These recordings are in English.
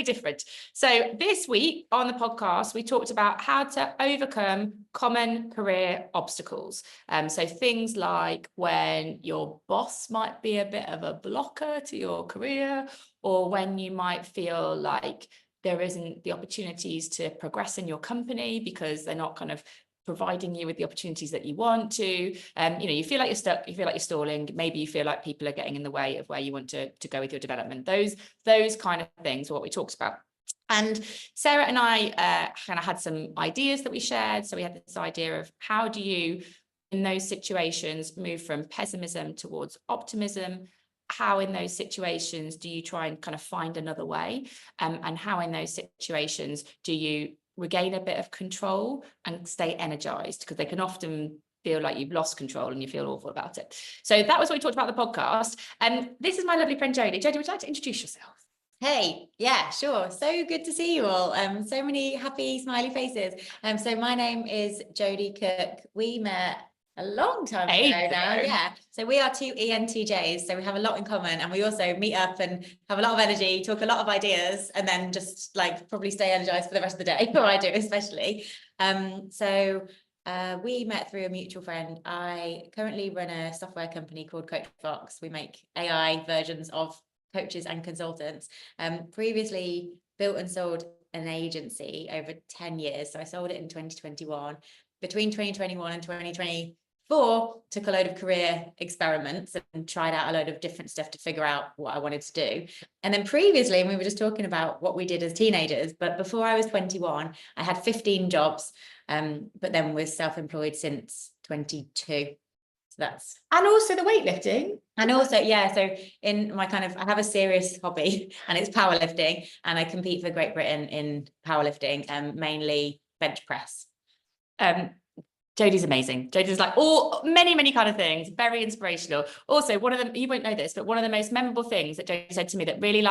slightly different. So this week on the podcast, we talked about how to overcome common career obstacles. So things like when your boss might be a bit of a blocker to your career, or when you might feel like there isn't the opportunities to progress in your company because they're not kind of providing you with the opportunities that you want to. You feel like you're stuck, you feel like you're stalling, maybe you feel like people are getting in the way of where you want to go with your development. Those kind of things are what we talked about. And Sarah and I kind of had some ideas that we shared. So we had this idea of how do you, in those situations, move from pessimism towards optimism? How in those situations do you try and kind of find another way? And how in those situations do you regain a bit of control and stay energized? Because they can often feel like you've lost control and you feel awful about it. So that was what we talked about in the podcast. And this is my lovely friend Jodie. Jodie, would you like to introduce yourself? Hey, yeah, sure. So good to see you all. So many happy, smiley faces. So my name is Jodie Cook. We met a long time ago now. Yeah. So we are two ENTJs. So we have a lot in common, and we also meet up and have a lot of energy, talk a lot of ideas, and then just like probably stay energized for the rest of the day, or I do especially. We met through a mutual friend. I currently run a software company called Coach Fox. We make AI versions of coaches and consultants. Previously built and sold an agency over 10 years. So I sold it in 2021. Between 2021 and 2024, took a load of career experiments and tried out a load of different stuff to figure out what I wanted to do. And then previously, and we were just talking about what we did as teenagers, but before I was 21, I had 15 jobs, but then was self-employed since 22. So that's, and also the weightlifting. And also, yeah, so in my kind of, I have a serious hobby and it's powerlifting, and I compete for Great Britain in powerlifting, mainly bench press. Jodie's amazing. Jodie's like many kind of things, very inspirational. Also, one of them, you won't know this, but one of the most memorable things that Jodie said to me that really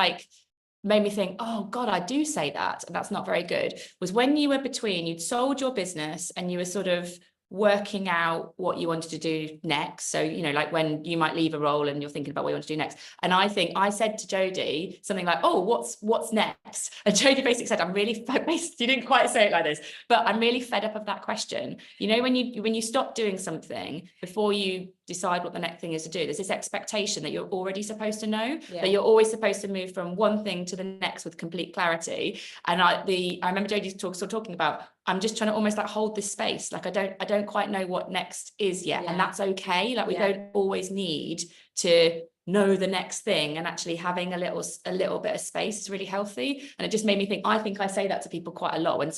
made me think, oh God, I do say that, and that's not very good, was when you were you'd sold your business and you were sort of working out what you wanted to do next. So, like when you might leave a role and you're thinking about what you want to do next. And I think I said to Jodie something like, oh, what's next? And Jodie basically said, you didn't quite say it like this, but I'm really fed up of that question. When you stop doing something before you decide what the next thing is to do, there's this expectation that you're already supposed to know, that you're always supposed to move from one thing to the next with complete clarity. And I remember Jodie talking about, I'm just trying to almost like hold this space. Like I don't quite know what next is yet. And that's okay. Like we don't always need to know the next thing, and actually having a little bit of space is really healthy. And it just made me think, I think I say that to people quite a lot when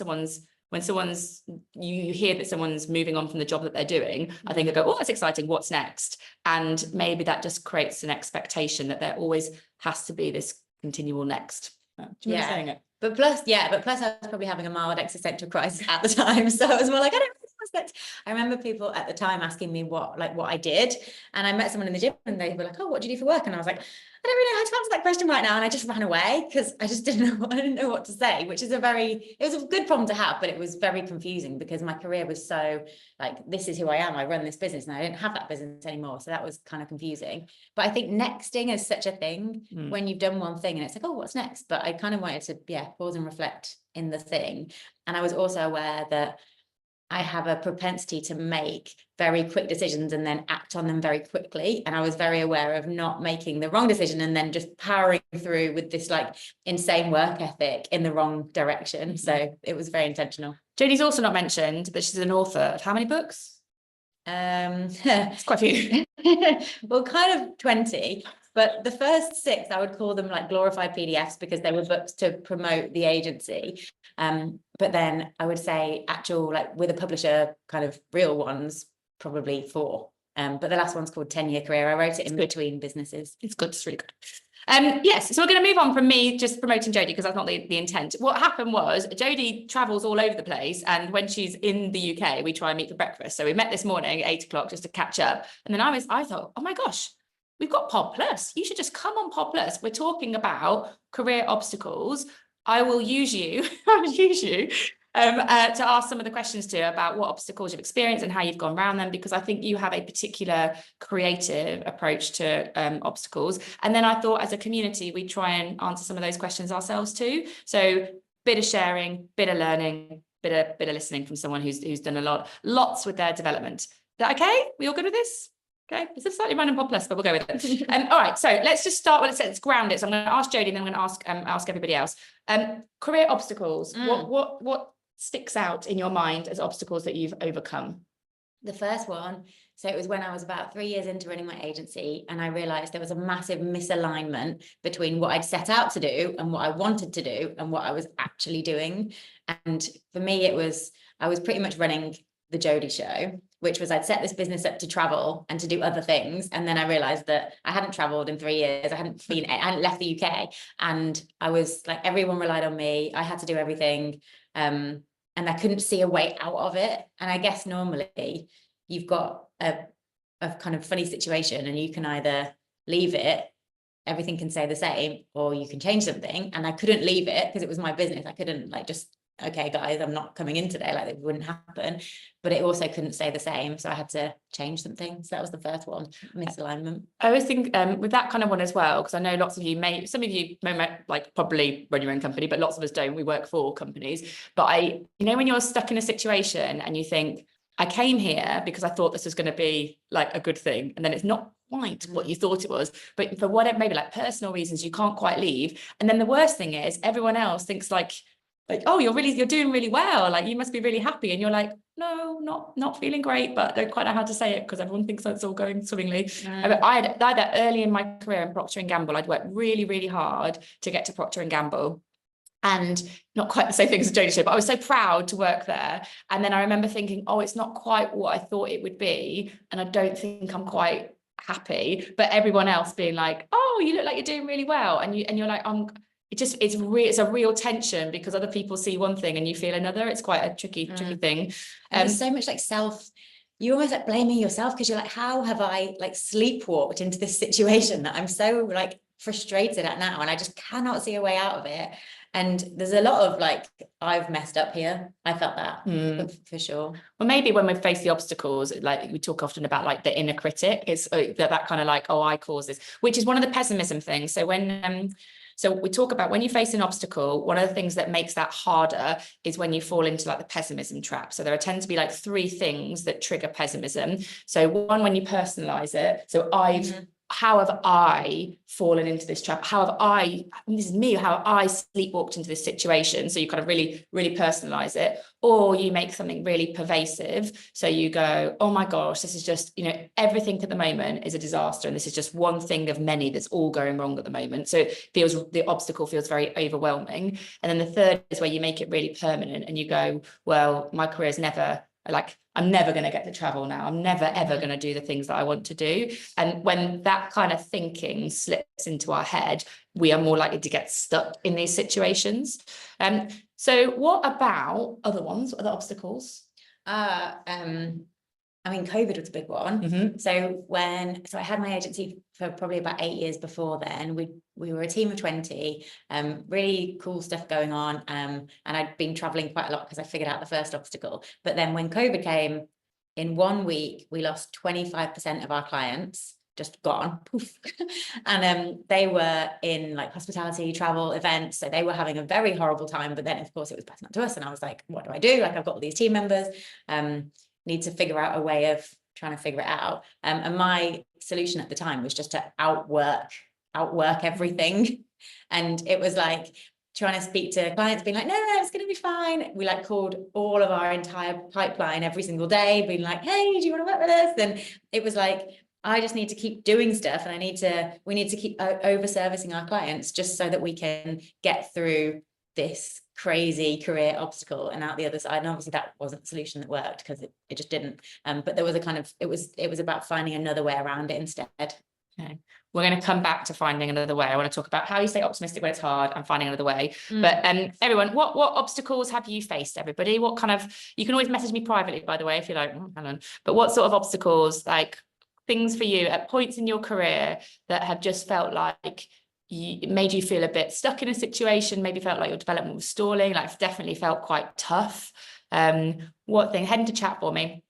you hear that someone's moving on from the job that they're doing. I think I go, oh, that's exciting. What's next? And maybe that just creates an expectation that there always has to be this continual next. Do you remember saying it? But plus I was probably having a mild existential crisis at the time. So I was more like, I don't know what's next. I remember people at the time asking me what I did. And I met someone in the gym and they were like, oh, what do you do for work? And I was like, I don't really know how to answer that question right now. And I just ran away because I just didn't know what to say, which is it was a good problem to have, but it was very confusing because my career was so like, this is who I am. I run this business and I didn't have that business anymore. So that was kind of confusing. But I think nexting is such a thing when you've done one thing and it's like, oh, what's next? But I kind of wanted to, pause and reflect in the thing. And I was also aware that I have a propensity to make very quick decisions and then act on them very quickly. And I was very aware of not making the wrong decision and then just powering through with this like insane work ethic in the wrong direction. So it was very intentional. Jodie's also not mentioned that she's an author of how many books? It's quite a few. Well, kind of 20. But the first 6, I would call them like glorified PDFs because they were books to promote the agency. But then I would say actual, like with a publisher, kind of real ones, probably 4. But the last one's called 10-Year Career. I wrote it in between businesses. It's good. It's really good. Yes, so we're going to move on from me just promoting Jodie because that's not the intent. What happened was Jodie travels all over the place, and when she's in the UK, we try and meet for breakfast. So we met this morning at 8 o'clock just to catch up. And then I thought, oh my gosh, we've got PodPlus. You should just come on PodPlus. We're talking about career obstacles. I will use you. to ask some of the questions to about what obstacles you've experienced and how you've gone around them, because I think you have a particular creative approach to obstacles. And then I thought as a community, we try and answer some of those questions ourselves too. So bit of sharing, bit of learning, bit of listening from someone who's done lots with their development. Is that okay? We all good with this? Okay, it's a slightly random PodPlus, but we'll go with it. All right, so let's just start with let's ground it. So I'm going to ask Jodie, and then I'm going to ask everybody else. Career obstacles. What sticks out in your mind as obstacles that you've overcome? The first one, so it was when I was about 3 years into running my agency, and I realized there was a massive misalignment between what I'd set out to do and what I wanted to do and what I was actually doing. And for me, I was pretty much running the Jodie show, which was I'd set this business up to travel and to do other things. And then I realized that I hadn't traveled in 3 years. I hadn't left the UK, and I was like, everyone relied on me. I had to do everything. And I couldn't see a way out of it. And I guess normally you've got a kind of funny situation, and you can either leave it, everything can stay the same, or you can change something. And I couldn't leave it because it was my business. I couldn't like just, okay, guys, I'm not coming in today, like it wouldn't happen. But it also couldn't stay the same. So I had to change something. So that was the first one, misalignment. I always think with that kind of one as well, because I know lots of you some of you may like probably run your own company, but lots of us don't. We work for companies. But when you're stuck in a situation and you think, I came here because I thought this was going to be like a good thing, and then it's not quite what you thought it was, but for whatever, maybe like personal reasons, you can't quite leave. And then the worst thing is everyone else thinks like, oh, you're doing really well, like you must be really happy, and you're like, no, not feeling great, but I don't quite know how to say it because everyone thinks it's all going swimmingly. I had that early in my career in Procter & Gamble. I'd worked really, really hard to get to Procter & Gamble, and not quite the same thing as Jodie show, but I was so proud to work there. And then I remember thinking, oh, it's not quite what I thought it would be, and I don't think I'm quite happy. But everyone else being like, oh, you look like you're doing really well, and you're like, it's a real tension because other people see one thing and you feel another. It's quite a tricky thing. And there's so much like you almost like blaming yourself, because you're like, how have I like sleepwalked into this situation that I'm so like frustrated at now, and I just cannot see a way out of it. And there's a lot of like, I've messed up here. I felt that for sure. Well, maybe when we face the obstacles, like we talk often about like the inner critic, is that kind of like, oh, I caused this, which is one of the pessimism things. So so we talk about when you face an obstacle, one of the things that makes that harder is when you fall into like the pessimism trap. So there tend to be like 3 things that trigger pessimism. So one, when you personalize it. So how have I fallen into this trap? This is me, how have I sleepwalked into this situation? So you kind of really, really personalize it. Or you make something really pervasive. So you go, oh my gosh, this is just, everything at the moment is a disaster. And this is just one thing of many that's all going wrong at the moment. So the obstacle feels very overwhelming. And then the third is where you make it really permanent and you go, well, my career is never like, I'm never going to get to travel now. I'm never, ever going to do the things that I want to do. And when that kind of thinking slips into our head, we are more likely to get stuck in these situations. So what about other obstacles? I mean, COVID was a big one. So I had my agency for probably about 8 years before then. We were a team of 20, really cool stuff going on. And I'd been traveling quite a lot because I figured out the first obstacle. But then when COVID came, in 1 week, we lost 25% of our clients, just gone, poof. And they were in like hospitality, travel, events. So they were having a very horrible time. But then, of course, it was passing on to us. And I was like, what do I do? Like, I've got all these team members. Need to figure out a way of trying to figure it out. And my solution at the time was just to outwork everything. And it was like trying to speak to clients, being like, no, it's going to be fine. We like called all of our entire pipeline every single day, being like, hey, do you want to work with us? And it was like, I just need to keep doing stuff, and we need to keep over servicing our clients just so that we can get through this crazy career obstacle and out the other side. And obviously that wasn't the solution that worked, because it just didn't. But there was it was about finding another way around it instead. Okay. We're going to come back to finding another way. I want to talk about how you stay optimistic when it's hard and finding another way. But everyone, what obstacles have you faced, everybody? What kind of, you can always message me privately, by the way, if you're like, Helen, but what sort of obstacles, like things for you at points in your career that have just felt like it made you feel a bit stuck in a situation, maybe felt like your development was stalling, like definitely felt quite tough. What thing? Head into chat for me.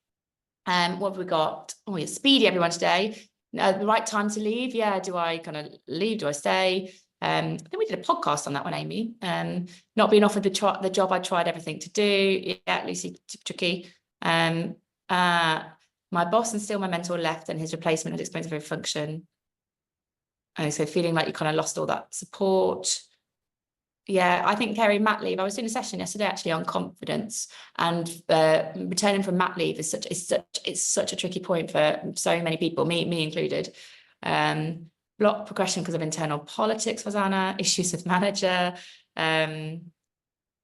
What have we got? Oh, you're speedy, everyone, today. The right time to leave. Yeah, do I kind of leave? Do I stay? I think we did a podcast on that one, Amy. Not being offered the job I tried everything to do. Yeah, Lucy, tricky. My boss and still my mentor left, and his replacement had experienced every function. And so feeling like you kind of lost all that support. Yeah, I think Kerry, mat leave. I was doing a session yesterday actually on confidence, and returning from mat leave is such a tricky point for so many people, me included. Block progression because of internal politics was Anna, issues with manager.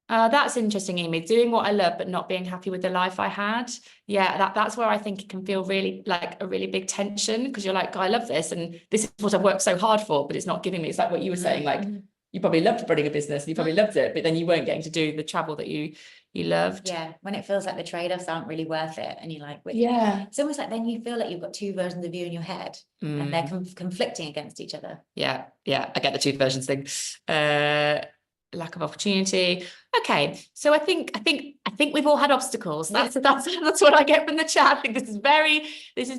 That's interesting, Amy. Doing what I love, but not being happy with the life I had. Yeah, that's where I think it can feel really like a really big tension, because you're like, I love this, and this is what I've worked so hard for, but it's not giving me. It's like what you were saying, like you probably loved running a business, and you probably loved it, but then you weren't getting to do the travel that you loved. Yeah, when it feels like the trade-offs aren't really worth it, and you're like, yeah, it's almost like then you feel like you've got two versions of you in your head, and they're conflicting against each other. Yeah, I get the two versions thing. Lack of opportunity. Okay, so I think we've all had obstacles. That's what I get from the chat. I think this is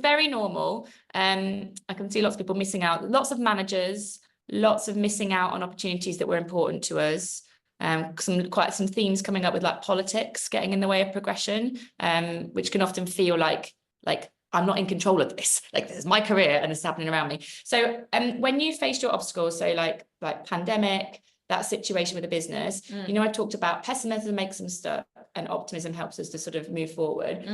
very normal. I can see lots of people missing out, lots of managers, lots of missing out on opportunities that were important to us. Quite some themes coming up with like politics getting in the way of progression, which can often feel like I'm not in control of this. Like, this is my career and it's happening around me. So when you faced your obstacles, so like pandemic, that situation with the business, you know, I talked about pessimism makes them stuck and optimism helps us to sort of move forward.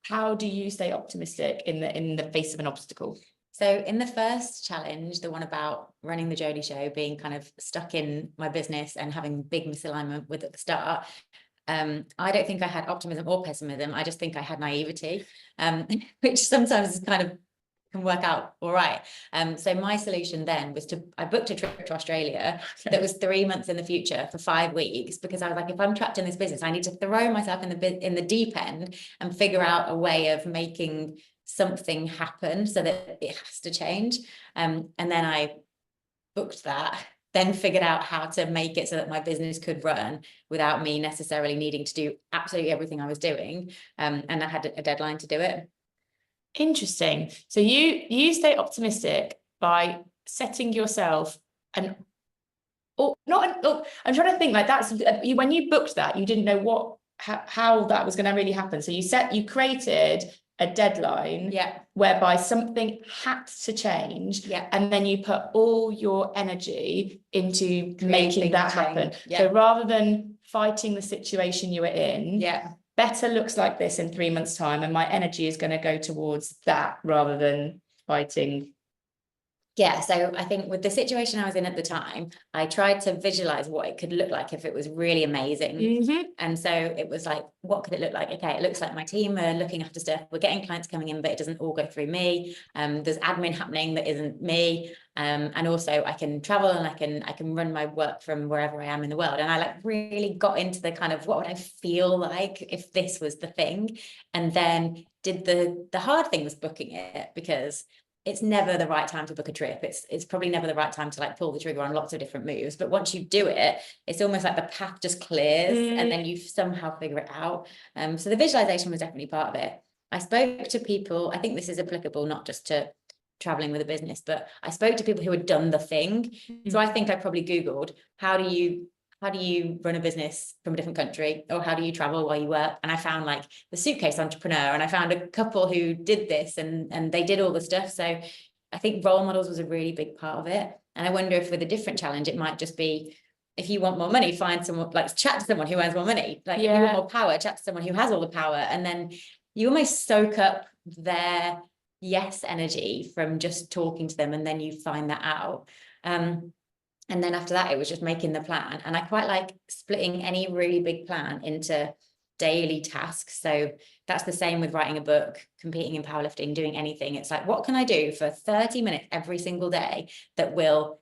How do you stay optimistic in the face of an obstacle? So in the first challenge, the one about running the Jodie show, being kind of stuck in my business and having big misalignment with at the start, I don't think I had optimism or pessimism. I just think I had naivety, which sometimes is kind of can work out all right. So my solution then was I booked a trip to Australia that was 3 months in the future for 5 weeks, because I was like, if I'm trapped in this business, I need to throw myself in the deep end and figure out a way of making something happen so that it has to change. And then I booked that, then figured out how to make it so that my business could run without me necessarily needing to do absolutely everything I was doing. And I had a deadline to do it. Interesting. So you stay optimistic by setting yourself I'm trying to think, like, that's when you booked that, you didn't know how that was going to really happen. So you created a deadline whereby something had to change, and then you put all your energy into making that happen. So rather than fighting the situation you were in, better looks like this in 3 months' time, and my energy is going to go towards that rather than fighting. Yeah, so I think with the situation I was in at the time, I tried to visualize what it could look like if it was really amazing. And so it was like, what could it look like? Okay, it looks like my team are looking after stuff. We're getting clients coming in, but it doesn't all go through me. There's admin happening that isn't me. And also I can travel and I can run my work from wherever I am in the world. And I like really got into the kind of, what would I feel like if this was the thing? And then did the hard thing was booking it, because it's never the right time to book a trip. It's probably never the right time to like pull the trigger on lots of different moves. But once you do it, it's almost like the path just clears and then you somehow figure it out. So the visualization was definitely part of it. I spoke to people, I think this is applicable not just to traveling with a business, but I spoke to people who had done the thing. So I think I probably Googled, how do you run a business from a different country, or how do you travel while you work? And I found like the suitcase entrepreneur, and I found a couple who did this and they did all the stuff. So I think role models was a really big part of it. And I wonder if with a different challenge, it might just be, if you want more money, find someone, like chat to someone who earns more money. Like if you want more power, chat to someone who has all the power. And then you almost soak up their yes energy from just talking to them, and then you find that out. And then after that, it was just making the plan. And I quite like splitting any really big plan into daily tasks. So that's the same with writing a book, competing in powerlifting, doing anything. It's like, what can I do for 30 minutes every single day that will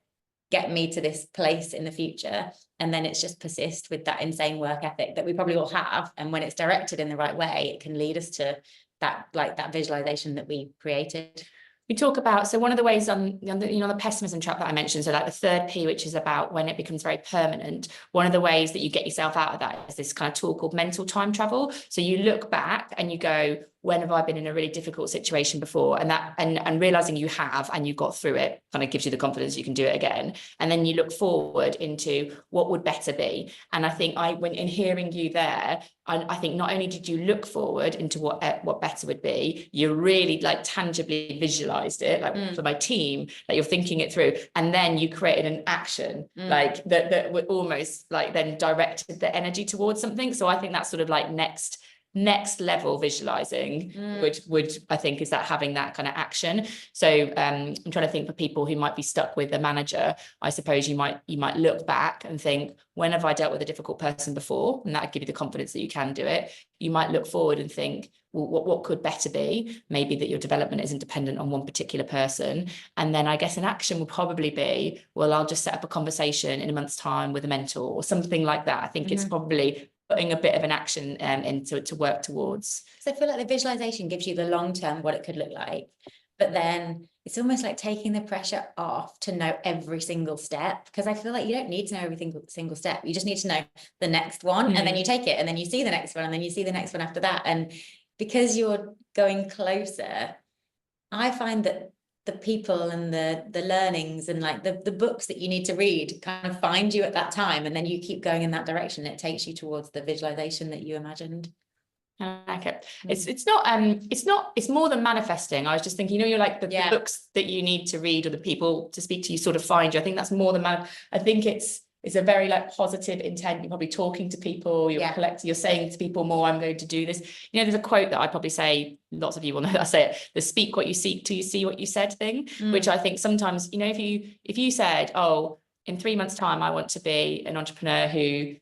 get me to this place in the future? And then it's just persist with that insane work ethic that we probably all have. And when it's directed in the right way, it can lead us to that, like that visualization that we created. We talk about, so one of the ways on the pessimism trap that I mentioned, so like the third P, which is about when it becomes very permanent, one of the ways that you get yourself out of that is this kind of tool called mental time travel. So you look back and you go, when have I been in a really difficult situation before? And that, and realizing you have, and you got through it, kind of gives you the confidence you can do it again. And then you look forward into what would better be. And I think when in hearing you there, I think not only did you look forward into what better would be, you really like tangibly visualized it, like for my team, that you're thinking it through, and then you created an action like that would almost like then directed the energy towards something. So I think that's sort of like next level visualizing, which I think is that having that kind of action. So I'm trying to think for people who might be stuck with a manager. I suppose you might look back and think, when have I dealt with a difficult person before? And that would give you the confidence that you can do it. You might look forward and think, well, what could better be? Maybe that your development isn't dependent on one particular person. And then I guess an action will probably be, well, I'll just set up a conversation in a month's time with a mentor or something like that. I think it's probably putting a bit of an action into it to work towards. So I feel like the visualization gives you the long term what it could look like, but then it's almost like taking the pressure off to know every single step, because I feel like you don't need to know every single step. You just need to know the next one, and then you take it, and then you see the next one, and then you see the next one after that. And because you're going closer, I find that the people and the learnings and like the books that you need to read kind of find you at that time, and then you keep going in that direction. It takes you towards the visualization that you imagined. I like it. It's more than manifesting. I was just thinking, you're like the books that you need to read or the people to speak to you sort of find you. I think that's more than I think it's a very like positive intent. You're probably talking to people, you're collecting, you're saying to people more, I'm going to do this. There's a quote that I probably say, lots of you will know that I say it, the speak what you seek till you see what you said thing, which I think sometimes, if you said, oh, in 3 months' time, I want to be an entrepreneur who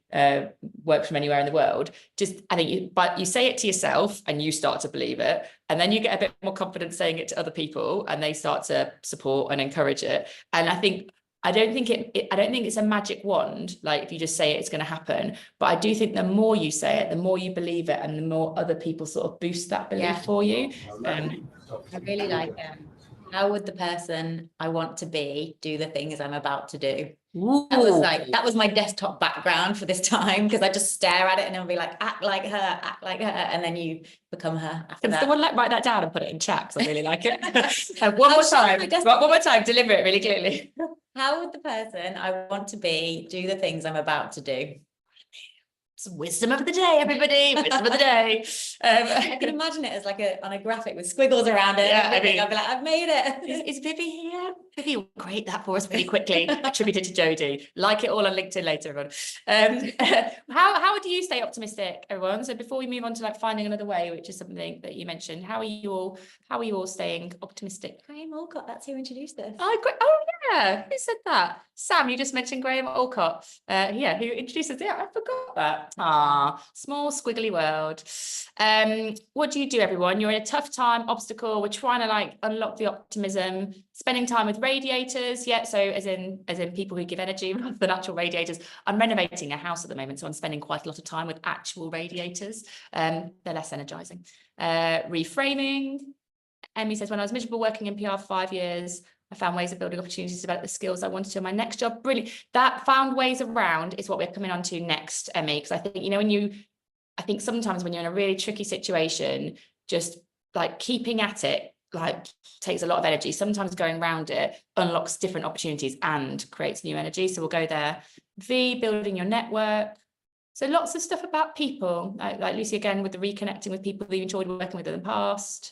works from anywhere in the world. But you say it to yourself and you start to believe it. And then you get a bit more confidence saying it to other people and they start to support and encourage it. And I don't think it's a magic wand. Like if you just say it, it's going to happen. But I do think the more you say it, the more you believe it, and the more other people sort of boost that belief for you. I really like how would the person I want to be do the things I'm about to do? That was my desktop background for this time, because I just stare at it and I'll be like, act like her, and then you become her after that. Someone write that down and put it in chat, because I really like it. One more time, deliver it really clearly. How would the person I want to be do the things I'm about to do? It's wisdom of the day, everybody. Wisdom of the day. I can imagine it as like on a graphic with squiggles around it. I'll be like, I've made it. Is Vivi here? Vivi will create that for us pretty quickly. Attributed to Jodie. Like it all on LinkedIn later, everyone. How do you stay optimistic, everyone? So before we move on to like finding another way, which is something that you mentioned, how are you all staying optimistic? Graham Alcott, that's who introduced us. Oh yeah, who said that? Sam, you just mentioned Graham Alcott. Who introduced us? Yeah, I forgot that. Small squiggly world. What do you do, everyone? You're in a tough time, obstacle. We're trying to like unlock the optimism, spending time with radiators. Yeah, so as in people who give energy rather than actual radiators. I'm renovating a house at the moment, so I'm spending quite a lot of time with actual radiators. They're less energizing. Reframing. Emmy says, when I was miserable working in PR for 5 years, I found ways of building opportunities to develop the skills I wanted to in my next job. Brilliant. That found ways around is what we're coming on to next, Emmy, because I think, I think sometimes when you're in a really tricky situation, just like keeping at it, like takes a lot of energy. Sometimes going around it unlocks different opportunities and creates new energy. So we'll go there. V, building your network. So lots of stuff about people, like Lucy again, with the reconnecting with people that you enjoyed working with in the past.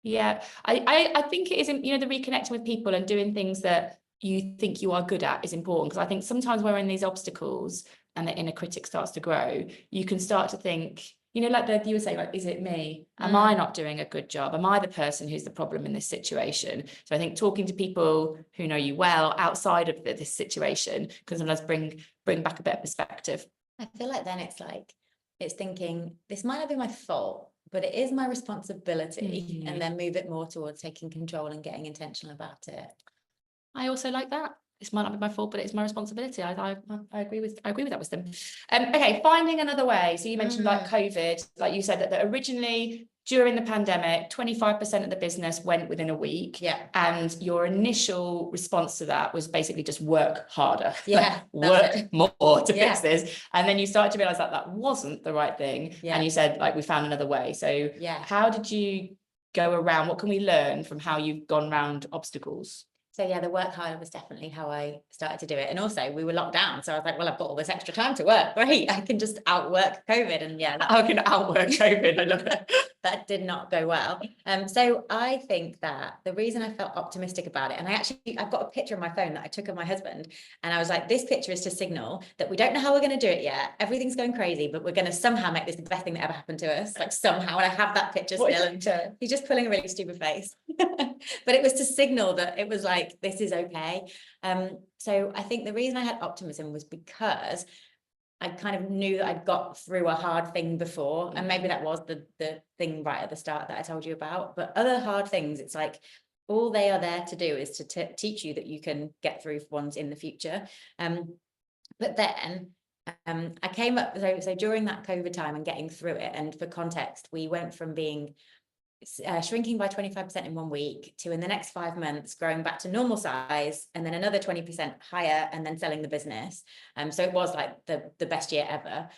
Yeah, I think it is, the reconnecting with people and doing things that you think you are good at is important, because I think sometimes we're in these obstacles and the inner critic starts to grow. You can start to think, like you were saying, like, is it me? Am I not doing a good job? Am I the person who's the problem in this situation? So I think talking to people who know you well outside of this situation can sometimes bring back a bit of perspective. I feel like then it's thinking, this might not be my fault, but it is my responsibility, and then move it more towards taking control and getting intentional about it. I also like that. this might not be my fault, but it's my responsibility. I agree with that wisdom. Okay, finding another way. So you mentioned like COVID, like you said that originally during the pandemic, 25% of the business went within a week. Yeah. And your initial response to that was basically just work harder. Yeah. Work more to Yeah. fix this. And then you started to realize that that wasn't the right thing. Yeah. And you said, like, we found another way. So yeah. how did you go around? What can we learn from how you've gone around obstacles? So yeah, the work harder was definitely how I started to do it. And also we were locked down. So I was like, well, I've got all this extra time to work. Great. I can just outwork COVID. And yeah, How can outwork COVID? I love it. That did not go well. So I think that the reason I felt optimistic about it, and I've got a picture on my phone that I took of my husband, and I was like, this picture is to signal that we don't know how we're going to do it yet. Everything's going crazy, but we're going to somehow make this the best thing that ever happened to us. Like somehow, and I have that picture still. And he's just pulling a really stupid face. But it was to signal that it was like, this is okay. So I think the reason I had optimism was because I kind of knew that I'd got through a hard thing before, and maybe that was the thing right at the start that I told you about. But other hard things, it's like all they are there to do is to teach you that you can get through ones in the future. But then I came up, so during that COVID time and getting through it, and for context, we went from being shrinking by 25% in 1 week to in the next 5 months growing back to normal size, and then another 20% higher, and then selling the business. So it was like the best year ever.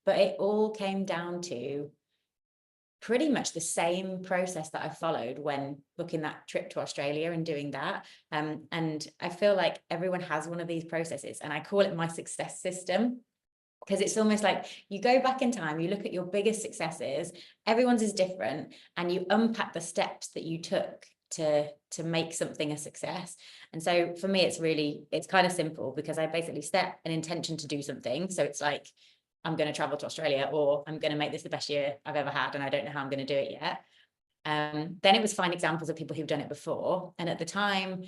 But it all came down to pretty much the same process that I followed when booking that trip to Australia and doing that. And I feel like everyone has one of these processes, and I call it my success system. Because it's almost like you go back in time, you look at your biggest successes, everyone's is different, and you unpack the steps that you took to make something a success. And so for me, it's kind of simple, because I basically set an intention to do something. So it's like, I'm going to travel to Australia, or I'm going to make this the best year I've ever had, and I don't know how I'm going to do it yet. Then it was find examples of people who've done it before. And at the time,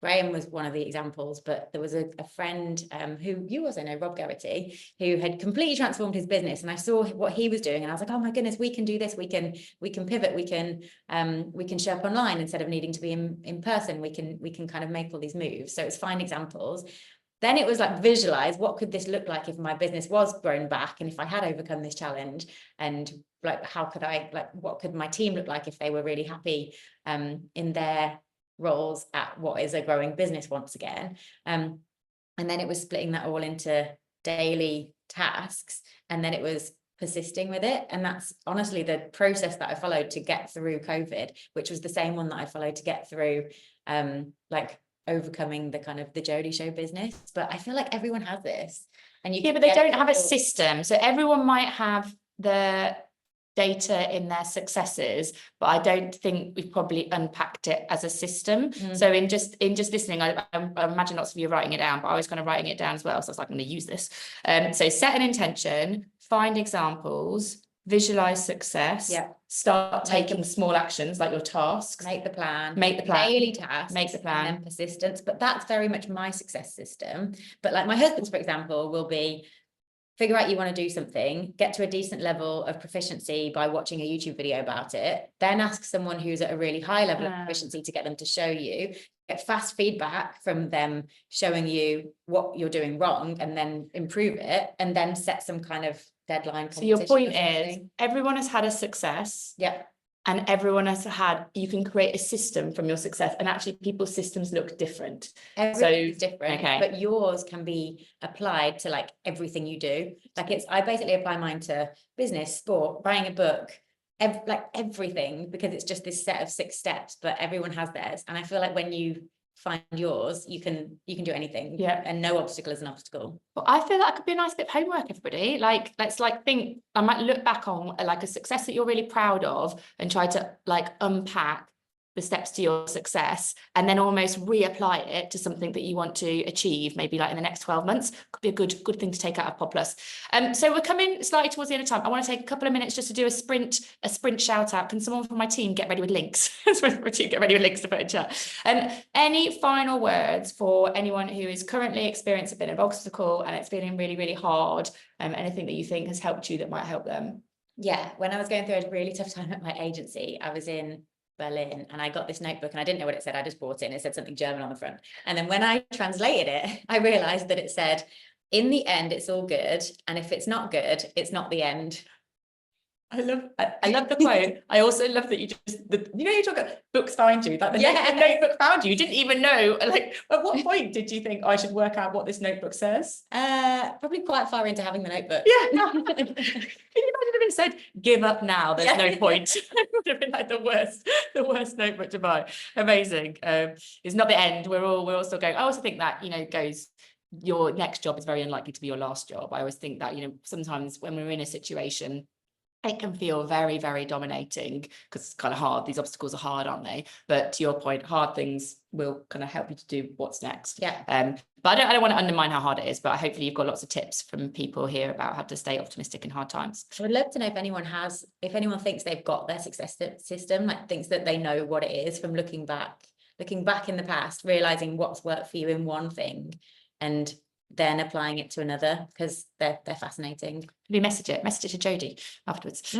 Graham was one of the examples, but there was a friend who you also know, Rob Garrity, who had completely transformed his business. And I saw what he was doing, and I was like, oh my goodness, we can do this. We can pivot. We can show up online instead of needing to be in person. We can kind of make all these moves. So it's find examples. Then it was like, visualize, what could this look like if my business was grown back, and if I had overcome this challenge, and like, what could my team look like if they were really happy in their roles at what is a growing business once again. And then it was splitting that all into daily tasks, and then it was persisting with it. And that's honestly the process that I followed to get through COVID, which was the same one that I followed to get through like overcoming the kind of the Jodie show business. But I feel like everyone has this, and but they don't have a system. So everyone might have the data in their successes, but I don't think we've probably unpacked it as a system. So in just listening, I imagine lots of you are writing it down, but I was kind of writing it down as well. So I was like, I'm going to use this. So set an intention, find examples, visualize success, start taking small actions like your tasks, make the plan, daily tasks, make the plan, and then persistence. But that's very much my success system. But like my husband's, for example, will be figure out you want to do something, get to a decent level of proficiency by watching a YouTube video about it, then ask someone who's at a really high level of proficiency to get them to show you, get fast feedback from them showing you what you're doing wrong, and then improve it, and then set some kind of deadline. So your point is, everyone has had a success. Yeah. And everyone has had, you can create a system from your success, and actually people's systems look different. Everything's different, but yours can be applied to like everything you do. Like I basically apply mine to business, sport, writing a book, like everything, because it's just this set of 6 steps, but everyone has theirs. And I feel like when you find yours, you can do anything. Yeah. And no obstacle is an obstacle. But I feel that could be a nice bit of homework, everybody. Like, let's like think, I might look back on like a success that you're really proud of and try to like unpack the steps to your success, and then almost reapply it to something that you want to achieve, maybe like in the next 12 months. Could be a good thing to take out of PodPlus. So we're coming slightly towards the end of time. I want to take a couple of minutes just to do a sprint shout out. Can someone from my team get ready with links? Get ready with links to put in chat. Any final words for anyone who is currently experiencing a bit of obstacle and it's feeling really, really hard? Anything that you think has helped you that might help them? Yeah, when I was going through a really tough time at my agency, I was in Berlin, and I got this notebook and I didn't know what it said. I just bought it and it said something German on the front. And then when I translated it, I realized that it said, in the end, it's all good. And if it's not good, it's not the end. I love the quote. I also love that you you talk about books find you, like the notebook found you. You didn't even know, like, at what point did you think I should work out what this notebook says? Probably quite far into having the notebook. Yeah. Can you imagine if it said, give up now, there's no point? It would have been like the worst notebook to buy. Amazing. It's not the end. We're all still going. I also think that, your next job is very unlikely to be your last job. I always think that, sometimes when we're in a situation, it can feel very, very dominating because it's kind of hard. These obstacles are hard, aren't they? But to your point, hard things will kind of help you to do what's next. Yeah. But I don't want to undermine how hard it is, but hopefully you've got lots of tips from people here about how to stay optimistic in hard times. I would love to know if anyone thinks they've got their success system, like thinks that they know what it is from looking back in the past, realizing what's worked for you in one thing and then applying it to another, because they're fascinating. We message it to Jodie afterwards.